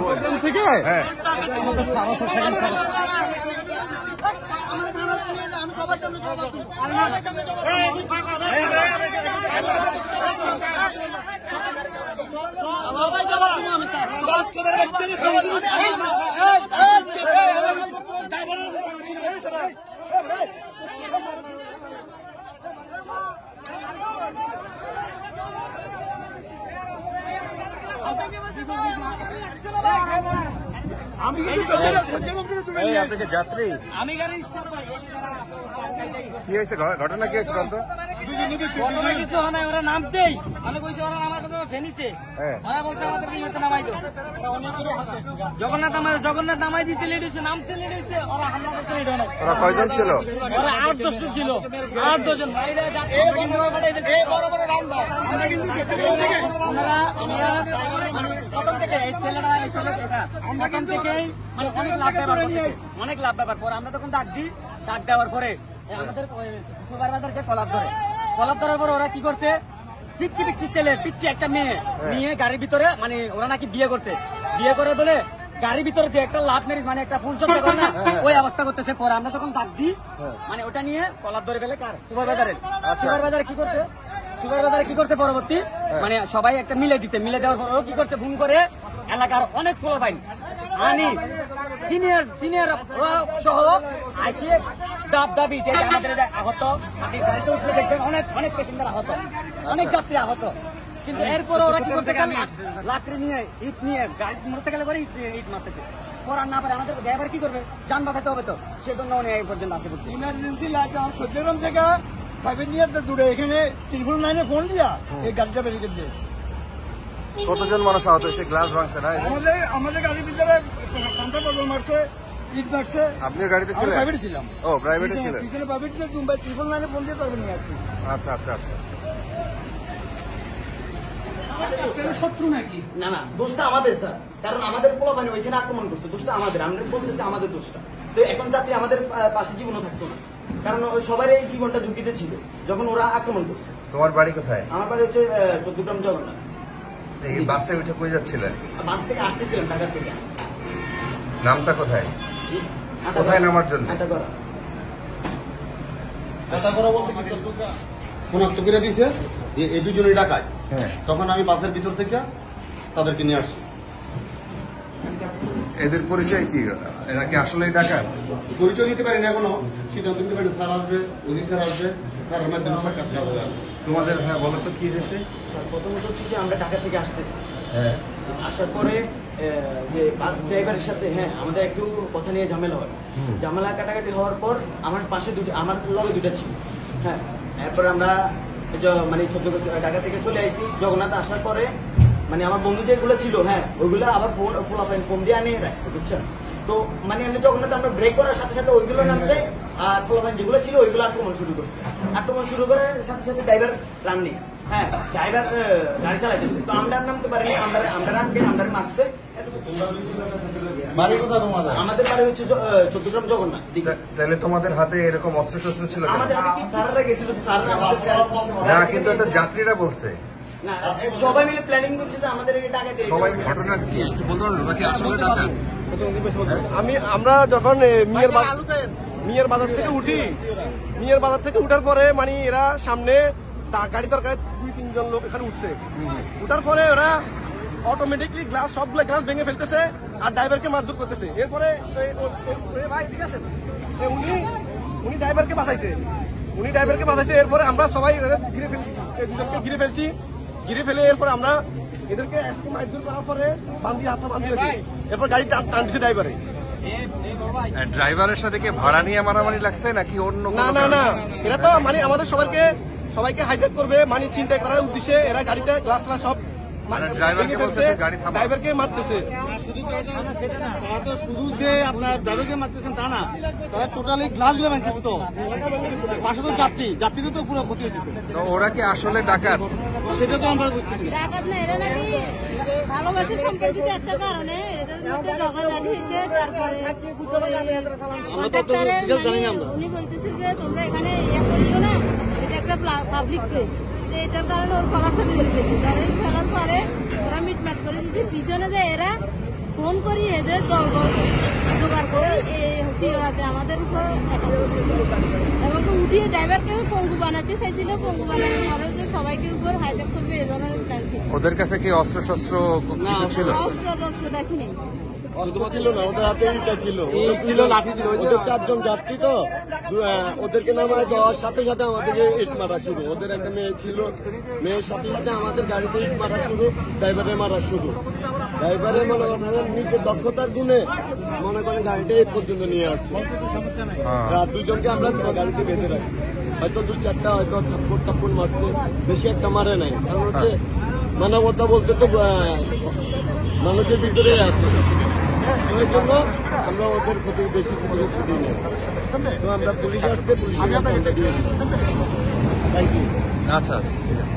চট্টগ্রাম থেকে আপনাকে যাত্রী কি হয়েছে ঘটনা কি হয়েছে বলতো কিছু হয় না ওরা নামতেই আমি কইছি ওরা নামার কথা ফেনীতে ওরা বলছে আমাদেরকে ইয়েতে নামাই দাও জগন্নাথ নামাই দিতে লেট হয়েছে নামতে লেট হয়েছে ওরা হামলা করতে লেট হয় না ওরা কয়জন ছিল ওরা 8-10 জন ছিল 8-10 জন আমরা মানে প্রথম থেকে এই ছেলেটা প্রথম থেকেই মানে অনেক লাভ ব্যাপার পরে আমরা তখন ডাক দেওয়ার পরে আমাদের সুপারভাইজারকে কলাপ ধরার পর ওরা কি করছে পিচ্ছি ছেলে একটা মেয়ে গাড়ির ভিতরে মানে ওরা নাকি বিয়ে করে বলে গাড়ির ভিতরে যে একটা লাভ মেরিজ মানে একটা ফোন শব্দ করে না ওই অবস্থা করতেছে পরে আমরা তখন ডাক দিই মানে ওটা নিয়ে কলাপ ধরে ফেলে কার সুপারভাইজার কি করতে পরবর্তী মানে সবাই একটা মিলে দেওয়ার পর কি করছে ফোন করে এলাকার অনেক পোলাপাইন আনি সিনিয়র সহ আসে দাবি যে আমাদের আহত আপনি গাড়িতে উঠলে দেখবেন অনেক পেসেঞ্জার আহত অনেক যাত্রী আহত কিন্তু এরপর ওরা কি করতে লাকড়ি নিয়ে ইট নিয়ে গাড়ি মোটরসাইকেলে করে ইট মারতেছে পড়ার না পারে আমাদের ড্রাইভার কি করবে যান বাঁচাতে হবে তো সেজন্য উনি এই পর্যন্ত আসে পড়ছে ইমার্জেন্সি লাইট আমার চট্টগ্রাম থেকে প্রাইভেট নিয়ে দূরে এখানে ত্রিপুর লাইনে ফোন দিয়া এই গাড়িটা ব্যারিকেড দিয়েছে কতজন মানুষ আহত হয়েছে গ্লাস ভাঙছে না আমাদের গাড়ির ভিতরে কান্তা বদল মারছে ইট মারছে আপনি গাড়িতে ছিলেন প্রাইভেটে ছিলাম ও প্রাইভেটে ছিলেন পিছনে প্রাইভেট দিয়ে মুম্বাই ত্রিপুর লাইনে ফোন দিয়ে তবে নিয়ে আসছি আচ্ছা শত্রু নাকি না দোষটা আমাদের স্যার কারণ আমাদের পোলাপানি ওইখানে আক্রমণ করছে দোষটা আমাদের আমরা বলতেছি আমাদের দোষটা তো এখন যাতে আমাদের পাশে জীবনও থাকতো না কারণ সবার এই জীবনটা ঝুঁকিতে ছিল যখন ওরা আক্রমণ করছে তোমার বাড়ি কোথায় আমার বাড়ি হচ্ছে চট্টগ্রাম জগন্নাথ এই বাসে উঠে কই যাচ্ছিলেন বাস থেকে আসতেছিলাম ঢাকা থেকে নামটা কোথায় নামার জন্য শনাক্ত করে দিয়েছে যে এই দুজনই ডাকায় তখন আমি বাসের ভিতর থেকে তাদেরকে নিয়ে আসছি এদের পরিচয় কি এরা কি আসলেই ডাকাত পরিচয় দিতে পারি না এখনো সিদ্ধান্ত নিতে পারি স্যার আসবে ওই স্যার আসবে স্যারের মাধ্যমে সব কাজ করা যাবে তোমাদের হ্যাঁ বলো তো কি হয়েছে স্যার প্রথমত হচ্ছে যে আমরা ঢাকা থেকে আসতেছি আসার পরে যে বাস ড্রাইভারের সাথে আমাদের একটু কথা নিয়ে ঝামেলা হয় ঝামেলা কাটাকাটি হওয়ার পর আমার পাশে আমার লগে দুটা ছিল এরপর আমরা মানে ঢাকা থেকে চলে আসি জগন্নাথ আসার পরে মানে আমার বন্ধু যেগুলো ছিল ওইগুলো আবার ফোন দিয়ে আনিয়ে রাখছে বুঝছেন তো মানে আমি জগন্নাথ আমরা ব্রেক করার সাথে সাথে ওইগুলো নামছে আর ফোলাফাইন যেগুলো ছিল ওইগুলো আক্রমণ শুরু করার সাথে সাথে ড্রাইভার রাননি ড্রাইভার গাড়ি চালাইতেছে তো আমরা নামতে পারিনি আমরা মারছে আমাদের বাড়ি হচ্ছে চট্টগ্রাম জগন্নাথ তাহলে তোমাদের হাতে এরকম অস্ত্র শস্ত্র ছিল আমাদের হাতে স্যাররা গেছিল না কিন্তু একটা যাত্রীরা বলছে না সবাই মিলে প্ল্যানিং করছে যে আমাদের এই ডাকাতি সবাই ঘটনা কি বলতে পারো নাকি আসলে ডাকাত আমরা যখন মিয়ার বাজার থেকে উঠার পরে মানে এরা সামনে গাড়ি দরকার 2-3 জন লোক এখানে উঠছে উঠার পরে ওরা অটোমেটিকলি সবগুলো গ্লাস ভেঙে ফেলতেছে আর ড্রাইভারকে মারধর করতেছে এরপরে ভাই ঠিক আছে উনি ড্রাইভারকে বাঁচাইছে এরপরে আমরা সবাই ঘিরে ফেলে এরপরে আমরা এদেরকে মারধর করার পরে হাত বান্ধি এরপর গাড়ি টান দিচ্ছে ড্রাইভারের সাথে কি ভাড়া নিয়ে মারামারি লাগছে নাকি অন্য না এরা তো মানে আমাদের সবাইকে হাইজ্যাক করবে মানে চিন্তা করার উদ্দেশ্যে এরা গাড়িতে গ্লাস সব ড্রাইভারকে বলছে গাড়ি থামাও। ড্রাইভারকে মারতেছে। তারা তো শুধু যে আপনার ড্রাইভারকে মারতেছেন তা না, তারা টোটালি গ্লাস গুলো ভাঙতেছে। তো পাশে তো যাত্রীদের তো পুরো ক্ষতি হইতেছে। তো ওরা কি আসলে ডাকাত? সেটা তো আমরা বুঝতেছি না। ডাকাত না, এরা নাকি ভালোবাসা সম্পর্কিত একটা কারণে এদের মধ্যে ঝগড়াঝাটি হয়েছে। তারপরে কন্ট্রাক্টরে উনি বলতেছে যে তোমরা এখানে ইয়ে করিও না, এটা একটা পাবলিক প্লেস। এটার কারণে ওর কলা ছবি ধরে ফেলছে। ধরে ফেলার পরে ওরা মিটমাট করে দিচ্ছে। পিছনে যে এরা ফোন করি এদের দলবল জোগাড় করে চিরাতে আমাদের উপর অ্যাটাক করছে। এবং উঠিয়ে ড্রাইভারকে পঙ্গু বানাতে চাইছিল। পঙ্গু বানানোর পরে যে সবাইকে উপর হাইজ্যাক করবে এ ধরনের প্ল্যান ছিল। ওদের কাছে কি অস্ত্র শস্ত্র কিছু ছিল? অস্ত্র দেখিনি। অস্ত্র ছিল না, ওদের হাতে ইটা ছিল, লাঠি ছিল। ওদের 4 জন যাত্রী তো, ওদেরকে নামায় দেওয়ার সাথে সাথে আমাদেরকে ইট মারা শুরু। ওদের একটা মেয়ে ছিল, মেয়ের সাথে সাথে আমাদের গাড়িতে ইট মারা শুরু, ড্রাইভারের মারা শুরু। ড্রাইভারের মনে করেন নিজের দক্ষতার গুণে মনে করেন গাড়িটা এই পর্যন্ত নিয়ে আসছে। রাত 2 জনকে আমরা গাড়িতে বেঁধে রাখছি। হয়তো 2-4টা হয়তো থাপ্পড় মারছে, বেশি একটা মারে নাই। কারণ হচ্ছে মানবতা বলতে তো মানুষের ভিতরে আছে। ওই জন্য আমরা ওদের ক্ষতি বেশি ক্ষতি দিই না। তো আমরা পুলিশ আসতে পুলিশ থ্যাংক ইউ। আচ্ছা আচ্ছা, ঠিক আছে।